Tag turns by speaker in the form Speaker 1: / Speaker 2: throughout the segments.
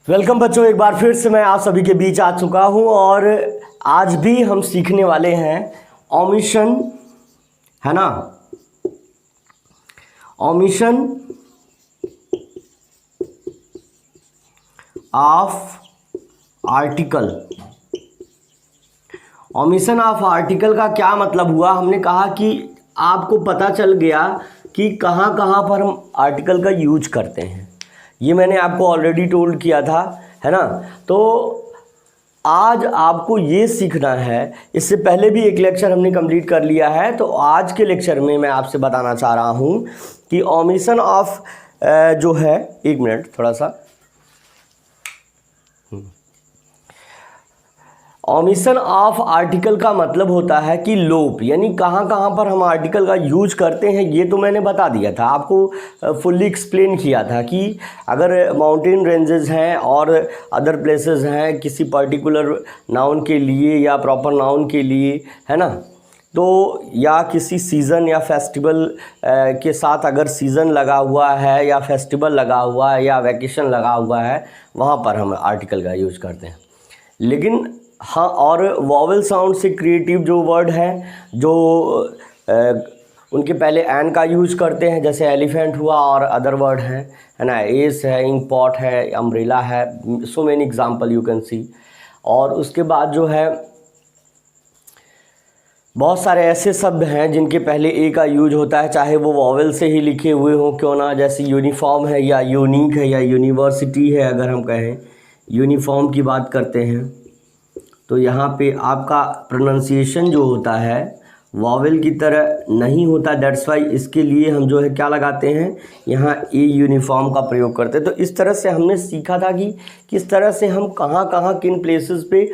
Speaker 1: Welcome बच्चों, एक बार फिर से मैं आप सभी के बीच आ चुका हूं और आज भी हम सीखने वाले हैं ओमिशन, है ना। Omission of article. Omission of article का क्या मतलब हुआ? हमने कहा कि आपको पता चल गया कि कहाँ कहाँ पर हम आर्टिकल का यूज करते हैं। ये मैंने आपको ऑलरेडी टोल्ड किया था, है ना। तो आज आपको ये सीखना है। इससे पहले भी एक लेक्चर हमने कंप्लीट कर लिया है, तो आज के लेक्चर में मैं आपसे बताना चाह रहा हूँ कि ओमिशन ऑफ जो है, एक मिनट थोड़ा सा, ओमिशन ऑफ आर्टिकल का मतलब होता है कि लोप, यानी कहाँ कहाँ पर हम आर्टिकल का यूज करते हैं। ये तो मैंने बता दिया था आपको, फुल्ली एक्सप्लेन किया था कि अगर माउंटेन रेंजेस हैं और अदर प्लेसेस हैं किसी पर्टिकुलर नाउन के लिए या प्रॉपर नाउन के लिए, है ना, तो या किसी सीज़न या फेस्टिवल के साथ अगर सीज़न लगा हुआ है या फेस्टिवल लगा हुआ है या वैकेशन लगा हुआ है, वहाँ पर हम आर्टिकल का यूज करते हैं। लेकिन हाँ, और वॉवल साउंड से क्रिएटिव जो वर्ड हैं, जो उनके पहले एन का यूज़ करते हैं, जैसे एलिफेंट हुआ और अदर वर्ड हैं, है ना, एस है, इंक पॉट है, अम्ब्रेला है, so many example you can see. और उसके बाद जो है बहुत सारे ऐसे शब्द हैं जिनके पहले ए का यूज होता है, चाहे वो वॉवल से ही लिखे हुए हों क्यों ना, जैसे यूनिफॉर्म है या यूनिक है या यूनिवर्सिटी है। अगर हम कहें यूनिफॉर्म की बात करते हैं तो यहाँ पे आपका प्रोनाउंसिएशन जो होता है वॉवेल की तरह नहीं होता। दैट्स वाई इसके लिए हम जो है क्या लगाते हैं, यहाँ ए यूनिफॉर्म का प्रयोग करते हैं। तो इस तरह से हमने सीखा था कि किस तरह से हम कहाँ कहाँ किन प्लेसेस पे,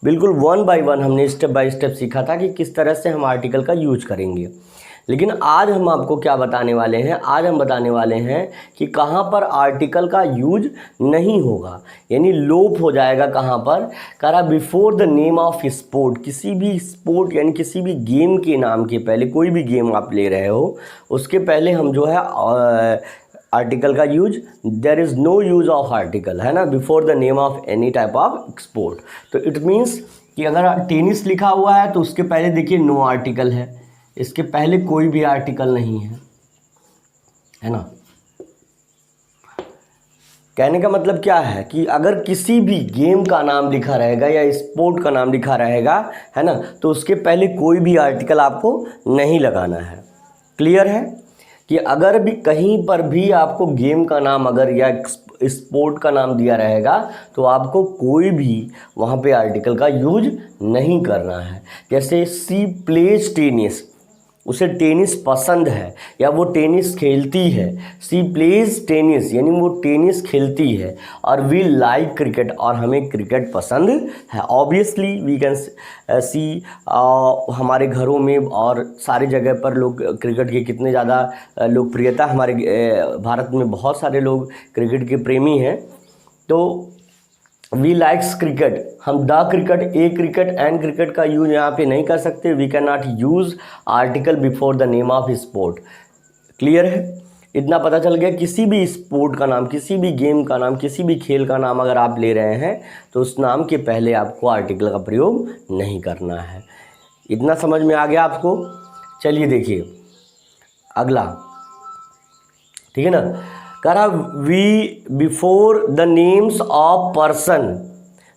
Speaker 1: बिल्कुल वन बाय वन हमने स्टेप बाय स्टेप सीखा था कि किस तरह से हम आर्टिकल का यूज करेंगे। लेकिन आज हम आपको क्या बताने वाले हैं, आज हम बताने वाले हैं कि कहाँ पर आर्टिकल का यूज नहीं होगा, यानी लोप हो जाएगा। कहाँ पर करा, before the name of sport. किसी भी स्पोर्ट यानी किसी भी गेम के नाम के पहले, कोई भी गेम आप ले रहे हो उसके पहले हम जो है आर्टिकल का use, there is no use of article, है ना, before the name of any type of sport. तो इट मीन्स कि अगर टेनिस लिखा हुआ है तो उसके पहले देखिए नो आर्टिकल है, इसके पहले कोई भी आर्टिकल नहीं है ना। कहने का मतलब क्या है कि अगर किसी भी गेम का नाम लिखा रहेगा या स्पोर्ट का नाम लिखा रहेगा, है ना, तो उसके पहले कोई भी आर्टिकल आपको नहीं लगाना है। क्लियर है कि अगर भी कहीं पर भी आपको गेम का नाम अगर या स्पोर्ट का नाम दिया रहेगा तो आपको कोई भी वहाँ पे आर्टिकल का यूज नहीं करना है। जैसे सी प्लेज टेनिस, उसे टेनिस पसंद है या वो टेनिस खेलती है। सी प्लेज टेनिस यानी वो टेनिस खेलती है। और वी लाइक क्रिकेट, और हमें क्रिकेट पसंद है। ऑब्वियसली वी कैन सी हमारे घरों में और सारी जगह पर लोग क्रिकेट की कितने ज़्यादा लोकप्रियता, हमारे भारत में बहुत सारे लोग क्रिकेट के प्रेमी हैं। तो वी लाइक्स क्रिकेट, हम the cricket, a cricket, an cricket का यूज यहाँ पे नहीं कर सकते। We can not use article before the name of sport. Clear है? इतना पता चल गया। किसी भी स्पोर्ट का नाम, किसी भी गेम का नाम, किसी भी खेल का नाम अगर आप ले रहे हैं तो उस नाम के पहले आपको आर्टिकल का प्रयोग नहीं करना है। इतना समझ में आ गया आपको? चलिए देखिए अगला, ठीक है ना। करा we before the names of person,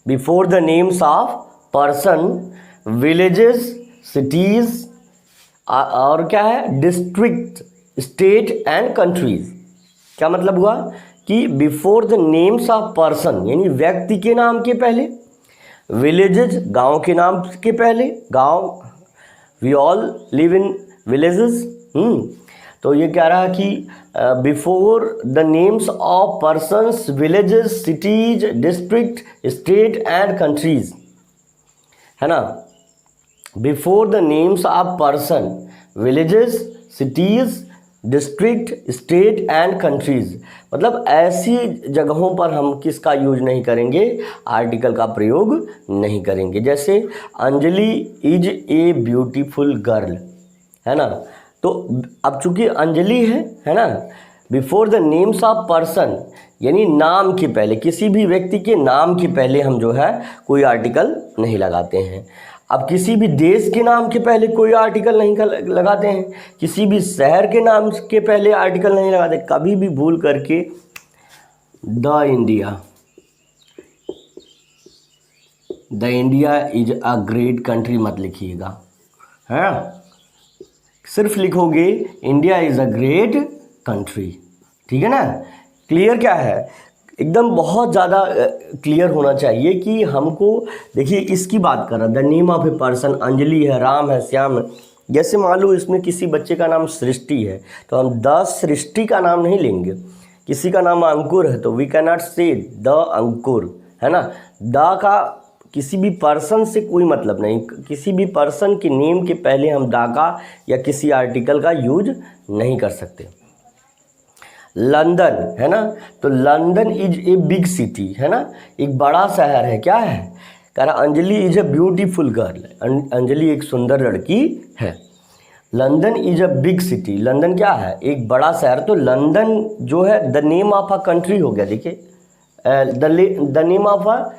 Speaker 1: before the names of person, villages, cities और क्या है, डिस्ट्रिक्ट, स्टेट एंड कंट्रीज। क्या मतलब हुआ कि before the names of person यानी व्यक्ति के नाम के पहले, विलेजेस गांव के नाम के पहले, गांव, we all live in villages. तो ये कह रहा है कि before the names of persons, villages, cities, district, state and countries, है ना। Before the names of person, villages, cities, district, state and countries, मतलब ऐसी जगहों पर हम किसका यूज नहीं करेंगे, आर्टिकल का प्रयोग नहीं करेंगे। जैसे Anjali is a beautiful girl, है ना। तो अब चूंकि अंजलि है ना, before the names of person, यानी नाम के पहले, किसी भी व्यक्ति के नाम के पहले हम जो है कोई आर्टिकल नहीं लगाते हैं। अब किसी भी देश के नाम के पहले कोई आर्टिकल नहीं लगाते हैं, किसी भी शहर के नाम के पहले आर्टिकल नहीं लगाते। कभी भी भूल करके the India is a great country मत लिखिएगा, है, सिर्फ लिखोगे India is a great country, ठीक है ना। क्लियर क्या है, एकदम बहुत ज़्यादा क्लियर होना चाहिए कि हमको, देखिए इसकी बात कर रहा, the name of a person, Anjali है, राम है, श्याम है। जैसे मान लो इसमें किसी बच्चे का नाम सृष्टि है तो हम द सृष्टि का नाम नहीं लेंगे। किसी का नाम अंकुर है तो वी कैन नॉट से द अंकुर, है ना। द का किसी भी पर्सन से कोई मतलब नहीं, किसी भी पर्सन के नेम के पहले हम द का या किसी आर्टिकल का यूज नहीं कर सकते। लंदन है ना, तो London is a big city, है ना, एक बड़ा शहर है। क्या है, कह रहा Anjali is a beautiful girl, Anjali एक सुंदर लड़की है। London is a big city, London क्या है, एक बड़ा शहर। तो लंदन जो है the name of a country हो गया। देखिए द नेम ऑफ अ,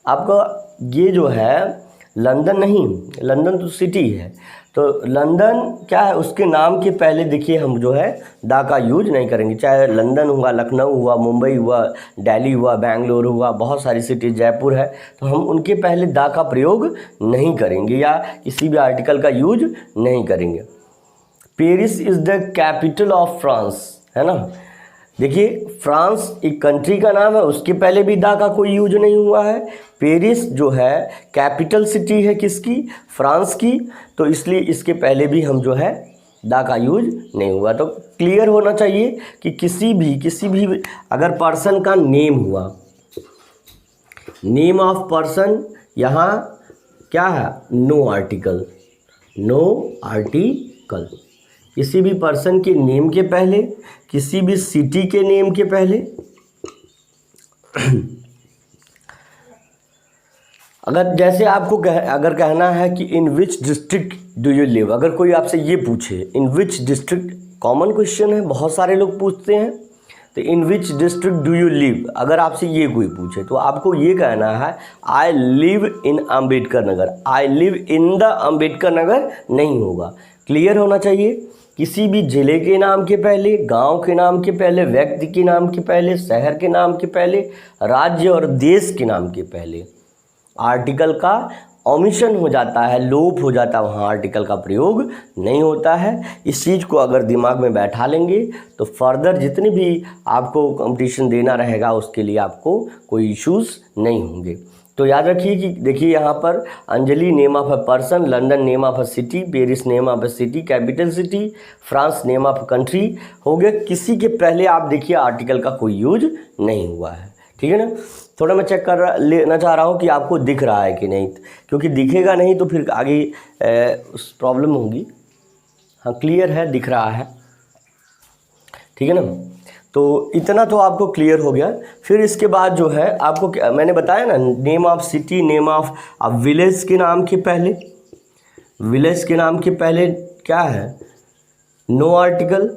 Speaker 1: आपका ये जो है लंदन नहीं, लंदन तो सिटी है, तो लंदन क्या है, उसके नाम के पहले देखिए हम जो है दा का यूज नहीं करेंगे। चाहे लंदन हुआ, लखनऊ हुआ, मुंबई हुआ, दिल्ली हुआ, बेंगलोर हुआ, बहुत सारी सिटी, जयपुर है, तो हम उनके पहले दा का प्रयोग नहीं करेंगे या किसी भी आर्टिकल का यूज नहीं करेंगे। Paris is the capital of France, है ना। देखिए फ्रांस एक कंट्री का नाम है, उसके पहले भी दा का कोई यूज नहीं हुआ है। पेरिस जो है कैपिटल सिटी है किसकी, फ्रांस की, तो इसलिए इसके पहले भी हम जो है दा का यूज नहीं हुआ। तो क्लियर होना चाहिए कि किसी भी अगर पर्सन का नेम हुआ, नेम ऑफ पर्सन, यहाँ क्या है, नो आर्टिकल, नो आर्टिकल। किसी भी पर्सन के नेम के पहले, किसी भी सिटी के नेम के पहले अगर जैसे आपको अगर कहना है कि in which district do you live, अगर कोई आपसे ये पूछे in which district, common question है, बहुत सारे लोग पूछते हैं, तो in which district do you live, अगर आपसे ये कोई पूछे तो आपको ये कहना है I live in Ambedkar Nagar, I live in the Ambedkar Nagar नहीं होगा। क्लियर होना चाहिए, किसी भी ज़िले के नाम के पहले, गांव के नाम के पहले, व्यक्ति के नाम के पहले, शहर के नाम के पहले, राज्य और देश के नाम के पहले आर्टिकल का ओमिशन हो जाता है, लोप हो जाता है, वहाँ आर्टिकल का प्रयोग नहीं होता है। इस चीज़ को अगर दिमाग में बैठा लेंगे तो फर्दर जितने भी आपको कंपटीशन देना रहेगा उसके लिए आपको कोई इश्यूज़ नहीं होंगे। तो याद रखिए कि देखिए यहाँ पर Anjali name of a person, London name of a city, Paris name of a city capital city, France name of a country हो गया। किसी के पहले आप देखिए आर्टिकल का कोई यूज नहीं हुआ है, ठीक है ना। थोड़ा मैं चेक लेना चाह रहा हूँ कि आपको दिख रहा है कि नहीं, क्योंकि दिखेगा नहीं तो फिर आगे उस प्रॉब्लम होगी। हाँ क्लियर है, दिख रहा है, ठीक है ना। तो इतना तो आपको क्लियर हो गया। फिर इसके बाद जो है आपको मैंने बताया ना, name of city, name of village के नाम के पहले, विलेज के नाम के पहले क्या है, नो आर्टिकल,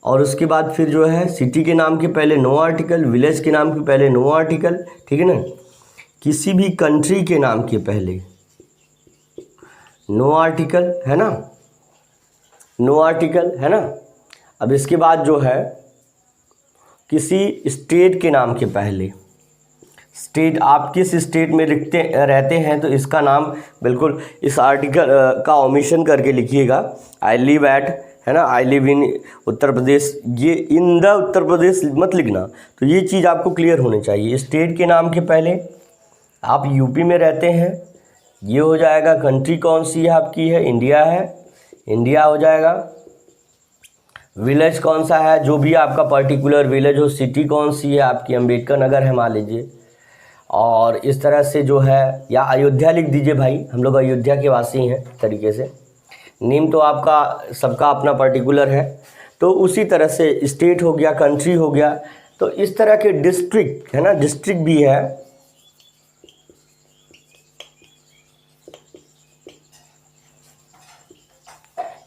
Speaker 1: और उसके बाद फिर जो है सिटी के नाम के पहले नो आर्टिकल, विलेज के नाम के पहले नो आर्टिकल, ठीक है ना। किसी भी कंट्री के नाम के पहले नो आर्टिकल, है ना, नो आर्टिकल, है ना। अब इसके बाद जो है किसी स्टेट के नाम के पहले, स्टेट, आप किस स्टेट में रहते हैं तो इसका नाम बिल्कुल इस आर्टिकल का ओमिशन करके लिखिएगा। आई लिव एट, है ना, आई लिव इन उत्तर प्रदेश, ये इन द उत्तर प्रदेश मत लिखना। तो ये चीज़ आपको क्लियर होनी चाहिए। स्टेट के नाम के पहले आप यूपी में रहते हैं, ये हो जाएगा। कंट्री कौन सी है आपकी, है इंडिया, है इंडिया हो जाएगा। विलेज कौन सा है, जो भी आपका पर्टिकुलर विलेज हो। सिटी कौन सी है आपकी, अम्बेडकर नगर है मान लीजिए। और इस तरह से जो है, या अयोध्या लिख दीजिए भाई, हम लोग अयोध्या के वासी हैं तरीके से। नेम तो आपका सबका अपना पर्टिकुलर है। तो उसी तरह से स्टेट हो गया, कंट्री हो गया। तो इस तरह के डिस्ट्रिक्ट, है ना, डिस्ट्रिक्ट भी है।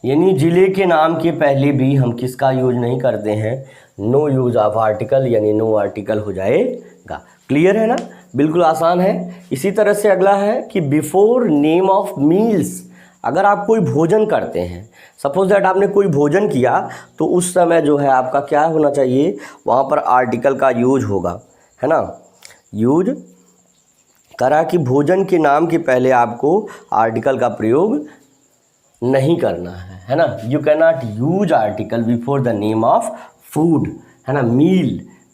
Speaker 1: यानी ज़िले के नाम के पहले भी हम किसका यूज नहीं करते हैं, नो यूज ऑफ आर्टिकल यानी नो आर्टिकल हो जाएगा। क्लियर है ना, बिल्कुल आसान है। इसी तरह से अगला है कि बिफोर नेम ऑफ मील्स, अगर आप कोई भोजन करते हैं, सपोज दैट आपने कोई भोजन किया, तो उस समय जो है आपका क्या होना चाहिए, वहाँ पर आर्टिकल का यूज होगा, है ना। यूज करा कि भोजन के नाम के पहले आपको आर्टिकल का प्रयोग नहीं करना है ना। You can not use article before the name of food, है ना।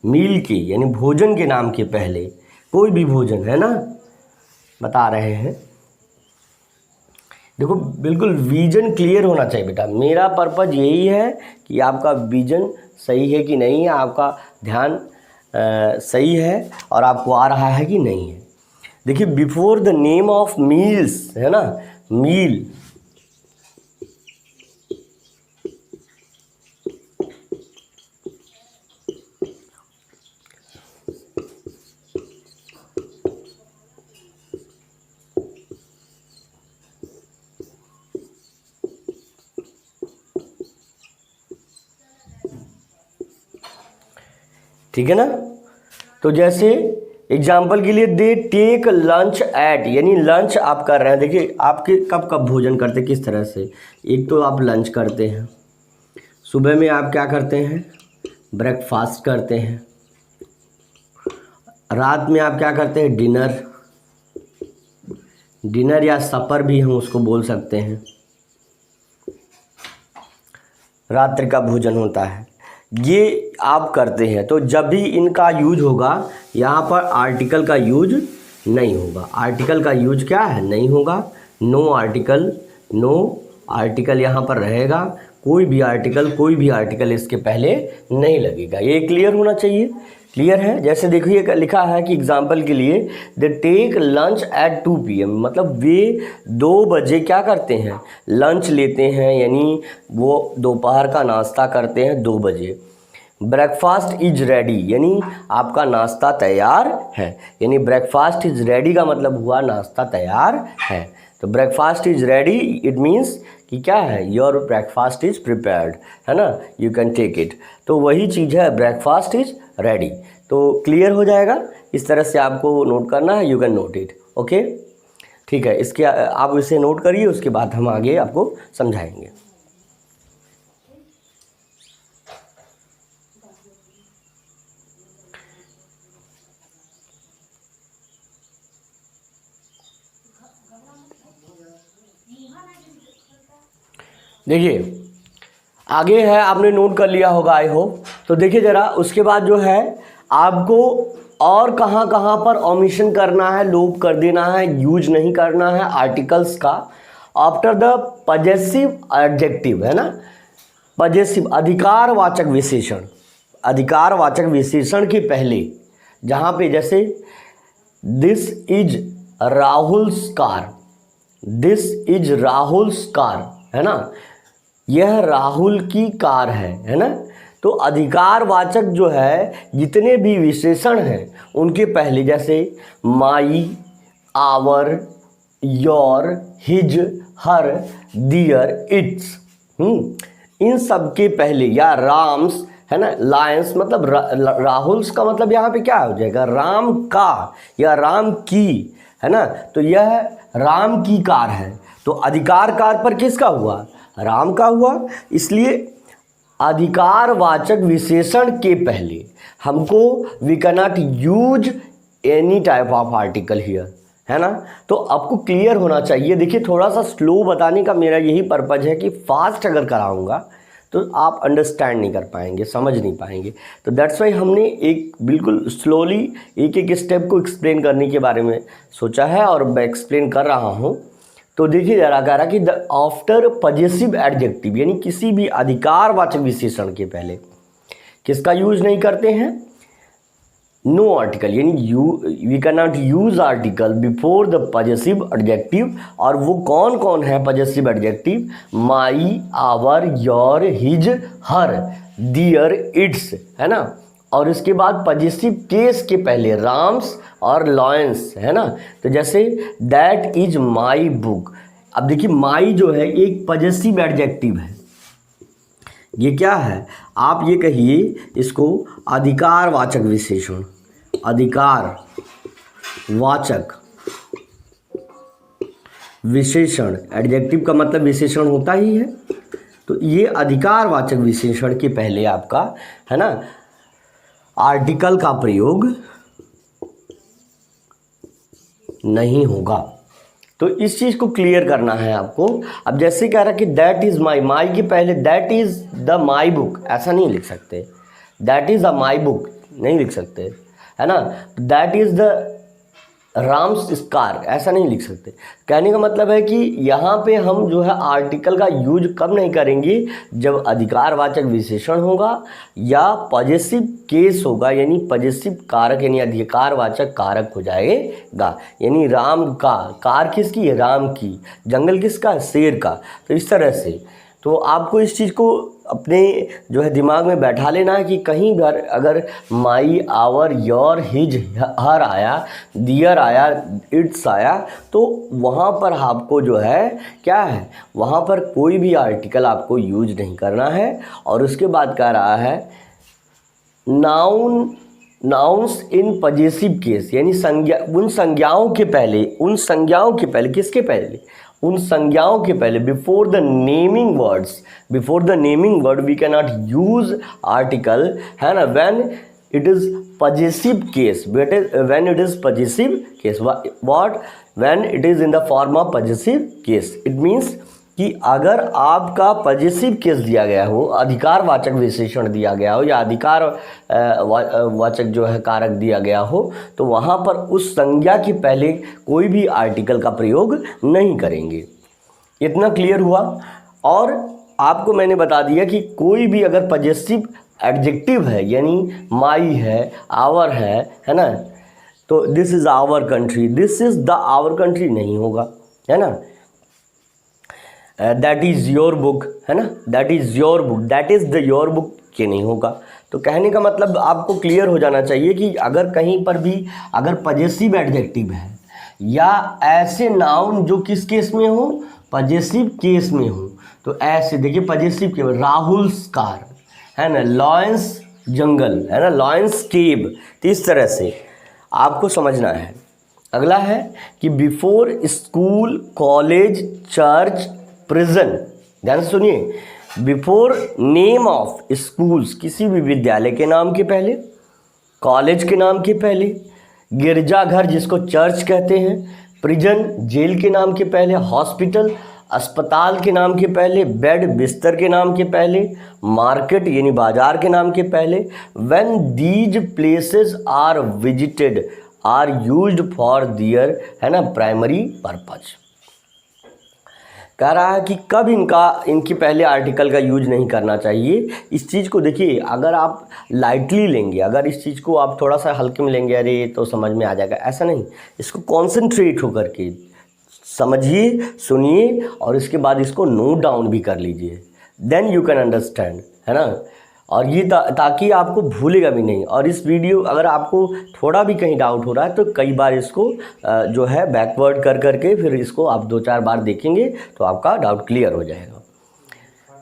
Speaker 1: मील के यानी भोजन के नाम के पहले, कोई भी भोजन, है ना, बता रहे हैं। देखो बिल्कुल विजन क्लियर होना चाहिए बेटा, मेरा पर्पज यही है कि आपका विजन सही है कि नहीं है, आपका ध्यान सही है और आपको आ रहा है कि नहीं है। देखिए before the name of meals, है ना, मील, ठीक है ना। तो जैसे एग्जाम्पल के लिए दे टेक लंच एट, यानी लंच आप कर रहे हैं। देखिए आपके कब कब भोजन करते हैं, किस तरह से, एक तो आप लंच करते हैं, सुबह में आप क्या करते हैं, ब्रेकफास्ट करते हैं, रात में आप क्या करते हैं, डिनर या सपर भी हम उसको बोल सकते हैं, रात्रि का भोजन होता है, ये आप करते हैं। तो जब भी इनका यूज होगा, यहाँ पर आर्टिकल का यूज नहीं होगा। आर्टिकल का यूज क्या है, नहीं होगा। नो आर्टिकल यहाँ पर रहेगा, कोई भी आर्टिकल इसके पहले नहीं लगेगा। ये क्लियर होना चाहिए। क्लियर है। जैसे देखिए लिखा है कि एग्जाम्पल के लिए they take lunch at 2 PM, मतलब वे 2 बजे क्या करते हैं, लंच लेते हैं, यानी वो दोपहर का नाश्ता करते हैं 2 बजे। ब्रेकफास्ट इज रेडी, यानी आपका नाश्ता तैयार है, यानी ब्रेकफास्ट इज रेडी का मतलब हुआ नाश्ता तैयार है। तो breakfast is ready it means कि क्या है, योर ब्रेकफास्ट इज प्रिपेयर्ड, है ना, यू कैन टेक इट। तो वही चीज़ है, ब्रेकफास्ट इज रेडी। तो क्लियर हो जाएगा, इस तरह से आपको नोट करना है, you can note it. Okay, ठीक है। इसके आप इसे नोट करिए, उसके बाद हम आगे आपको समझाएंगे। देखिए आगे है, आपने नोट कर लिया होगा आई होप। तो देखिए ज़रा उसके बाद जो है आपको और कहाँ कहाँ पर ओमिशन करना है, लोप कर देना है, यूज नहीं करना है आर्टिकल्स का आफ्टर द पजेसिव एडजेक्टिव, है ना। पजेसिव अधिकारवाचक विशेषण, अधिकारवाचक विशेषण के पहले, जहाँ पे जैसे this is Rahul's car, this is Rahul's car, है ना, यह राहुल की कार है ना। तो अधिकारवाचक जो है जितने भी विशेषण हैं उनके पहले, जैसे my, our, your, his, her, their, its, इन सब के पहले, या राम्स, है ना, लायंस, मतलब राहुल्स का मतलब यहाँ पे क्या हो जाएगा, राम का या राम की, है ना। तो यह राम की कार है, तो अधिकार कार पर किसका हुआ, राम का हुआ। इसलिए अधिकारवाचक विशेषण के पहले हमको we can not use any type of article here, है ना। तो आपको क्लियर होना चाहिए। देखिए थोड़ा सा स्लो बताने का मेरा यही पर्पज है कि फास्ट अगर कराऊंगा तो आप अंडरस्टैंड नहीं कर पाएंगे, समझ नहीं पाएंगे। तो दैट्स वाई हमने एक बिल्कुल स्लोली एक एक स्टेप को एक्सप्लेन करने के बारे में सोचा है और मैं एक्सप्लेन कर रहा हूँ। तो देखिए जरा कह रहा कि द आफ्टर पजेसिव एडजेक्टिव, यानी किसी भी अधिकारवाचक विशेषण के पहले किसका यूज नहीं करते हैं, नो आर्टिकल, यानी we can not use article before the possessive adjective. और वो कौन कौन है possessive adjective, my, our, your, his, her, their, its, है ना। और इसके बाद पजेसिव केस के पहले राम्स और लॉयंस, है ना। तो जैसे दैट इज माई बुक। अब देखिए माई जो है एक पजेसिव एडजेक्टिव है, ये क्या है, आप ये कहिए इसको अधिकारवाचक विशेषण। अधिकारवाचक विशेषण, एडजेक्टिव का मतलब विशेषण होता ही है, तो ये अधिकारवाचक विशेषण के पहले आपका है ना आर्टिकल का प्रयोग नहीं होगा। तो इस चीज़ को क्लियर करना है आपको। अब जैसे कह रहा कि दैट इज़ माई, माई के पहले that is the my book, ऐसा नहीं लिख सकते। That is the my book नहीं लिख सकते, है ना। That is the Ram's car, ऐसा नहीं लिख सकते। कहने का मतलब है कि यहाँ पे हम जो है आर्टिकल का यूज कब नहीं करेंगे, जब अधिकारवाचक विशेषण होगा या पॉजेसिव केस होगा, यानी पॉजेसिव कारक यानी अधिकारवाचक कारक हो जाएगा। यानी राम का, कार किसकी है, राम की, जंगल किसका, शेर का। तो इस तरह से तो आपको इस चीज़ को अपने जो है दिमाग में बैठा लेना है कि कहीं भी अगर माई, आवर, योर, हिज, हर आया, दियर आया, इट्स आया, तो वहाँ पर आपको जो है क्या है, वहाँ पर कोई भी आर्टिकल आपको यूज नहीं करना है। और उसके बाद कह रहा है नाउन्स इन पॉजेसिव केस, यानी संज्ञा, उन संज्ञाओं के पहले किसके पहले, उन संज्ञाओं के पहले before the naming word we can not use article, है ना, when it is possessive case. When it is possessive case, what, when it is in the form of possessive case, it means कि अगर आपका possessive case दिया गया हो, अधिकारवाचक विशेषण दिया गया हो या अधिकार वाचक जो है कारक दिया गया हो, तो वहाँ पर उस संज्ञा के पहले कोई भी आर्टिकल का प्रयोग नहीं करेंगे। इतना क्लियर हुआ। और आपको मैंने बता दिया कि कोई भी अगर पॉजेसिव एडजेक्टिव है, यानी माई है, आवर है ना, तो this is our country, this is the our country नहीं होगा, है ना। दैट इज़ योर बुक, है ना, that is your book, that is the your book के नहीं होगा। तो कहने का मतलब आपको क्लियर हो जाना चाहिए कि अगर कहीं पर भी अगर पॉजेसिव एडजेक्टिव है या ऐसे नाउन जो किस केस में हो, पॉजेसिव केस में हो, तो ऐसे देखिए पॉजेसिव के राहुल्स कार, है ना, लॉयंस जंगल, है ना, लॉयंस केव, तो इस तरह से आपको समझना है। अगला है कि before school, college, church, prison, ध्यान से सुनिए, बिफोर नेम ऑफ स्कूल्स, किसी भी विद्यालय के नाम के पहले, कॉलेज के नाम के पहले, गिरजाघर जिसको चर्च कहते हैं, प्रिजन जेल के नाम के पहले, हॉस्पिटल अस्पताल के नाम के पहले, बेड बिस्तर के नाम के पहले, मार्केट यानी बाजार के नाम के पहले, when these places are visited are used for their, है ना, प्राइमरी पर्पज। कह रहा है कि कब इनके पहले आर्टिकल का यूज नहीं करना चाहिए। इस चीज़ को देखिए, अगर आप लाइटली लेंगे, अगर इस चीज़ को आप थोड़ा सा हल्के में लेंगे, अरे तो समझ में आ जाएगा, ऐसा नहीं। इसको कॉन्सेंट्रेट होकर के समझिए, सुनिए और इसके बाद इसको नोट डाउन भी कर लीजिए, देन यू कैन अंडरस्टैंड, है ना। और ये ताकि आपको भूलेगा भी नहीं। और इस वीडियो अगर आपको थोड़ा भी कहीं डाउट हो रहा है तो कई बार इसको जो है बैकवर्ड कर करके फिर इसको आप 2-4 बार देखेंगे तो आपका डाउट क्लियर हो जाएगा।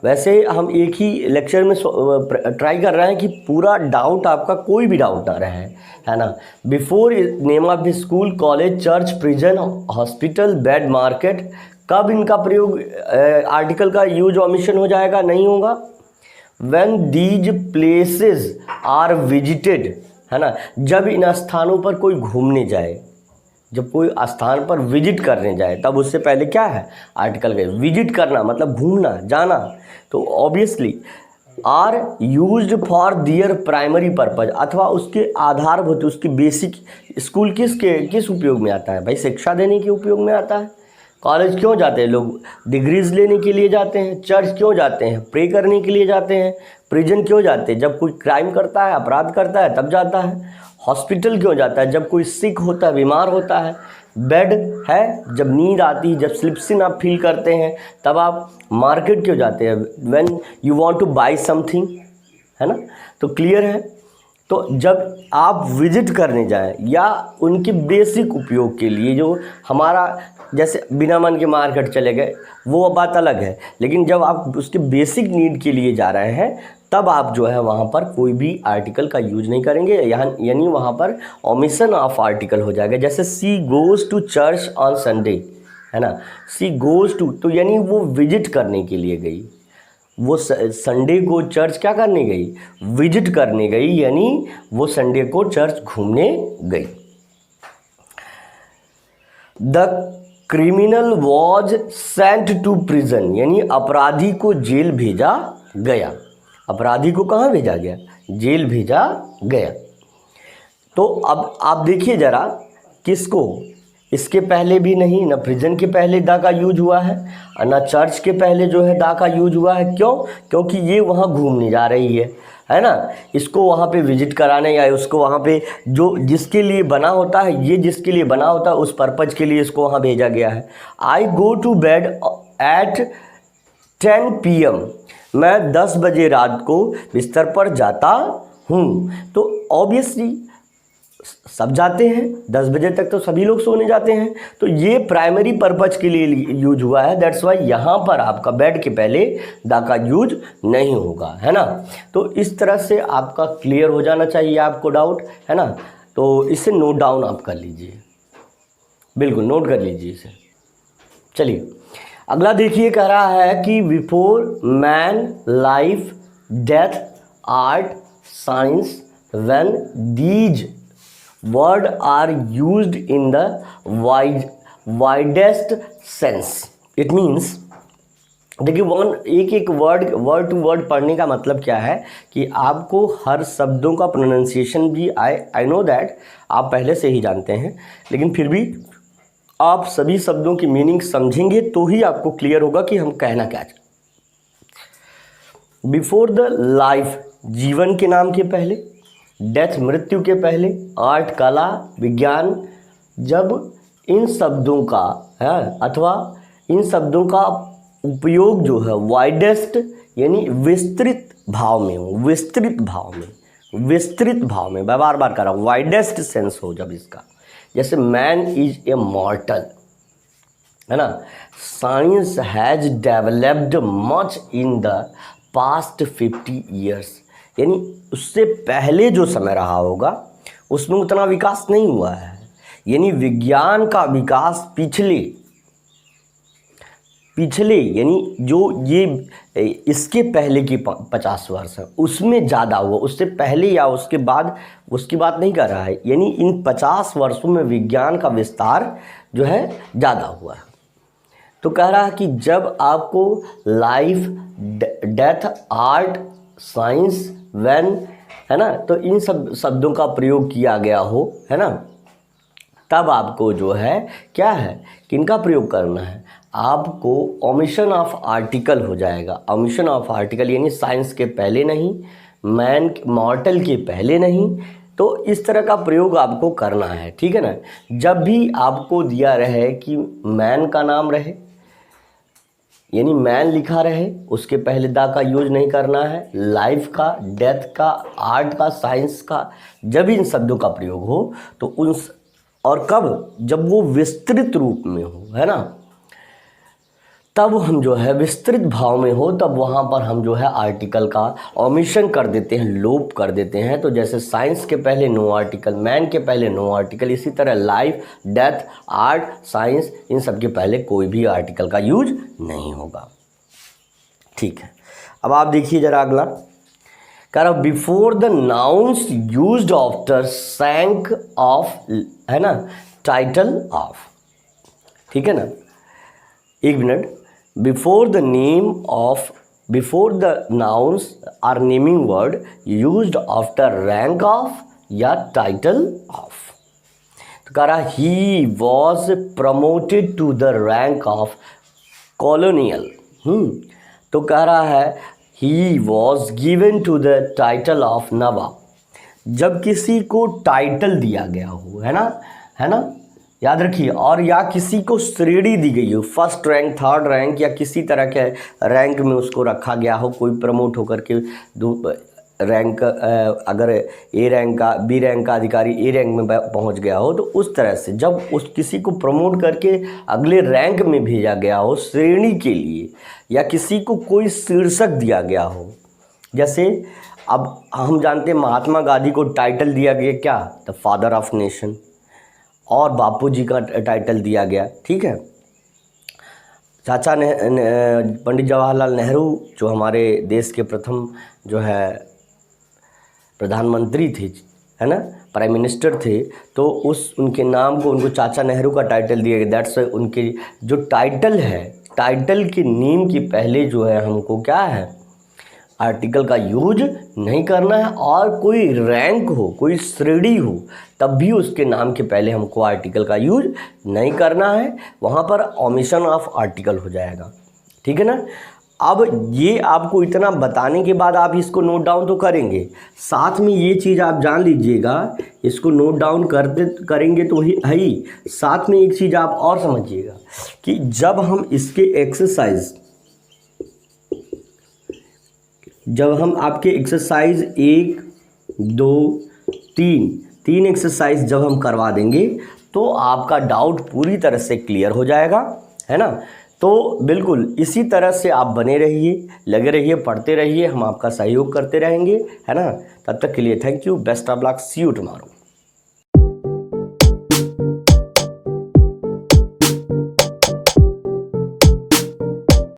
Speaker 1: वैसे हम एक ही लेक्चर में ट्राई कर रहे हैं कि पूरा डाउट आपका कोई भी डाउट ना रहे, है ना। Before name of the school, college, church, prison, hospital, bed, market, कब इनका प्रयोग आर्टिकल का यूज ओमिशन हो जाएगा, नहीं होगा। When these places are visited, है ना, जब इन स्थानों पर कोई घूमने जाए, जब कोई स्थान पर विजिट करने जाए, तब उससे पहले क्या है आर्टिकल का, विजिट करना मतलब घूमना, जाना, तो obviously are used for their primary purpose, अथवा उसके आधारभूत, उसकी बेसिक, स्कूल किस उपयोग में आता है भाई, शिक्षा देने के उपयोग में आता है। कॉलेज क्यों जाते हैं लोग, डिग्रीज लेने के लिए जाते हैं। चर्च क्यों जाते हैं, प्रे करने के लिए जाते हैं। प्रिजन क्यों जाते हैं, जब कोई क्राइम करता है, अपराध करता है तब जाता है। हॉस्पिटल क्यों जाता है, जब कोई सिक होता है, बीमार होता है। बेड है जब नींद आती है, जब स्लिप्सिन आप फील करते हैं तब आप। मार्केट क्यों जाते हैं, when you want to buy something, है ना। तो क्लियर है। तो जब आप विजिट करने जाएं या उनके बेसिक उपयोग के लिए, जो हमारा जैसे बिना मन के मार्केट चले गए वो बात अलग है, लेकिन जब आप उसके बेसिक नीड के लिए जा रहे हैं तब आप जो है वहाँ पर कोई भी आर्टिकल का यूज नहीं करेंगे, यानी वहाँ पर ओमिशन ऑफ आर्टिकल हो जाएगा। जैसे she goes to church on Sunday, है ना, सी गोज़ टू, तो यानी वो विजिट करने के लिए गई, वो संडे को चर्च क्या करने गई, विजिट करने गई, यानी वो संडे को चर्च घूमने गई। The criminal was sent to prison, यानी अपराधी को जेल भेजा गया। अपराधी को कहाँ भेजा गया, जेल भेजा गया। तो अब आप देखिए जरा, किसको, इसके पहले भी नहीं, ना प्रिजन के पहले दा का यूज हुआ है और ना चर्च के पहले जो है दा का यूज हुआ है। क्यों? क्योंकि ये वहाँ घूमने जा रही है ना, इसको वहाँ पे विजिट कराने या उसको वहाँ पे जो जिसके लिए बना होता है, ये जिसके लिए बना होता है उस पर्पज़ के लिए इसको वहाँ भेजा गया है। I go to bed at 10 PM, मैं 10 बजे रात को बिस्तर पर जाता हूँ। तो ऑब्वियसली सब जाते हैं, 10 बजे तक तो सभी लोग सोने जाते हैं, तो ये प्राइमरी पर्पज के लिए यूज हुआ है। दैट्स वाई यहाँ पर आपका बेड के पहले दा का यूज नहीं होगा, है ना। तो इस तरह से आपका क्लियर हो जाना चाहिए आपको डाउट, है ना। तो इसे नोट डाउन आप कर लीजिए, बिल्कुल नोट कर लीजिए इसे। चलिए अगला देखिए, कह रहा है कि before man life death art science when these word are used in the widest sense. It means, देखिए एक वर्ड टू वर्ड पढ़ने का मतलब क्या है कि आपको हर शब्दों का प्रोनाउंसिएशन भी आई नो दैट आप पहले से ही जानते हैं, लेकिन फिर भी आप सभी शब्दों की मीनिंग समझेंगे तो ही आपको क्लियर होगा कि हम कहना क्या चाहते। बिफोर द लाइफ, जीवन के नाम के पहले, डेथ मृत्यु के पहले, आर्ट कला विज्ञान, जब इन शब्दों का है अथवा इन शब्दों का उपयोग जो है वाइडेस्ट यानी विस्तृत भाव में हो, विस्तृत भाव में, मैं बार बार कर रहा हूँ, वाइडेस्ट सेंस हो जब इसका, जैसे मैन इज ए मॉर्टल, है ना, science has developed much in the past 50 years, यानी उससे पहले जो समय रहा होगा उसमें उतना विकास नहीं हुआ है, यानी विज्ञान का विकास पिछले यानी जो ये इसके पहले की 50 वर्ष है उसमें ज़्यादा हुआ, उससे पहले या उसके बाद उसकी बात नहीं कर रहा है, यानी इन 50 वर्षों में विज्ञान का विस्तार जो है ज़्यादा हुआ है। तो कह रहा है कि जब आपको life death art science when, है ना, तो इन सब शब्दों का प्रयोग किया गया हो, है ना, तब आपको जो है क्या है, किनका प्रयोग करना है, आपको ओमिशन ऑफ आर्टिकल हो जाएगा। ओमिशन ऑफ आर्टिकल यानी साइंस के पहले नहीं, मैन मॉर्टल के पहले नहीं, तो इस तरह का प्रयोग आपको करना है, ठीक है ना। जब भी आपको दिया रहे कि मैन का नाम रहे यानी मैन लिखा रहे, उसके पहले दा का यूज नहीं करना है, लाइफ का, डेथ का, आर्ट का, साइंस का, जब इन शब्दों का प्रयोग हो तो उन, और कब, जब वो विस्तृत रूप में हो, है ना, तब हम जो है विस्तृत भाव में हो, तब वहाँ पर हम जो है आर्टिकल का ओमिशन कर देते हैं, लोप कर देते हैं। तो जैसे साइंस के पहले नो आर्टिकल, मैन के पहले नो आर्टिकल, इसी तरह लाइफ, डेथ, आर्ट, साइंस, इन सब के पहले कोई भी आर्टिकल का यूज नहीं होगा, ठीक है। अब आप देखिए जरा अगला, कह रहा before the nouns used after rank of, है ना, टाइटल ऑफ, ठीक है ना, एक minute, before the nouns or naming word used after rank of या टाइटल ऑफ। तो कह रहा he was promoted to the rank of colonial, तो कह रहा है he was given to the title of Nawab, जब किसी को टाइटल दिया गया हो, है ना, याद रखिए, और या किसी को श्रेणी दी गई हो, फर्स्ट रैंक, थर्ड रैंक या किसी तरह के रैंक में उसको रखा गया हो, कोई प्रमोट होकर के रैंक अगर ए रैंक का बी रैंक का अधिकारी ए रैंक में पहुंच गया हो, तो उस तरह से जब उस किसी को प्रमोट करके अगले रैंक में भेजा गया हो श्रेणी के लिए, या किसी को कोई शीर्षक दिया गया हो, जैसे अब हम जानते हैं महात्मा गांधी को टाइटल दिया गया क्या, द फादर ऑफ नेशन, और बापूजी का टाइटल दिया गया, ठीक है। चाचा ने पंडित जवाहरलाल नेहरू जो हमारे देश के प्रथम जो है प्रधानमंत्री थे, है ना, प्राइम मिनिस्टर थे, तो उनके नाम को उनको चाचा नेहरू का टाइटल दिया गया। दैट्स उनके जो टाइटल है, टाइटल के नेम के पहले जो है हमको क्या है, आर्टिकल का यूज नहीं करना है, और कोई रैंक हो, कोई श्रेणी हो, तब भी उसके नाम के पहले हमको आर्टिकल का यूज नहीं करना है, वहाँ पर ओमिशन ऑफ आर्टिकल हो जाएगा, ठीक है ना। अब ये आपको इतना बताने के बाद आप इसको नोट डाउन तो करेंगे, साथ में ये चीज़ आप जान लीजिएगा, इसको नोट डाउन करेंगे तो ही है ही, साथ में एक चीज़ आप और समझिएगा कि जब हम इसके एक्सरसाइज, जब हम आपके एक्सरसाइज 1 2 3 एक्सरसाइज जब हम करवा देंगे तो आपका डाउट पूरी तरह से क्लियर हो जाएगा, है ना। तो बिल्कुल इसी तरह से आप बने रहिए, लगे रहिए, पढ़ते रहिए, हम आपका सहयोग करते रहेंगे, है ना। तब तक के लिए thank you, best of luck, see you tomorrow.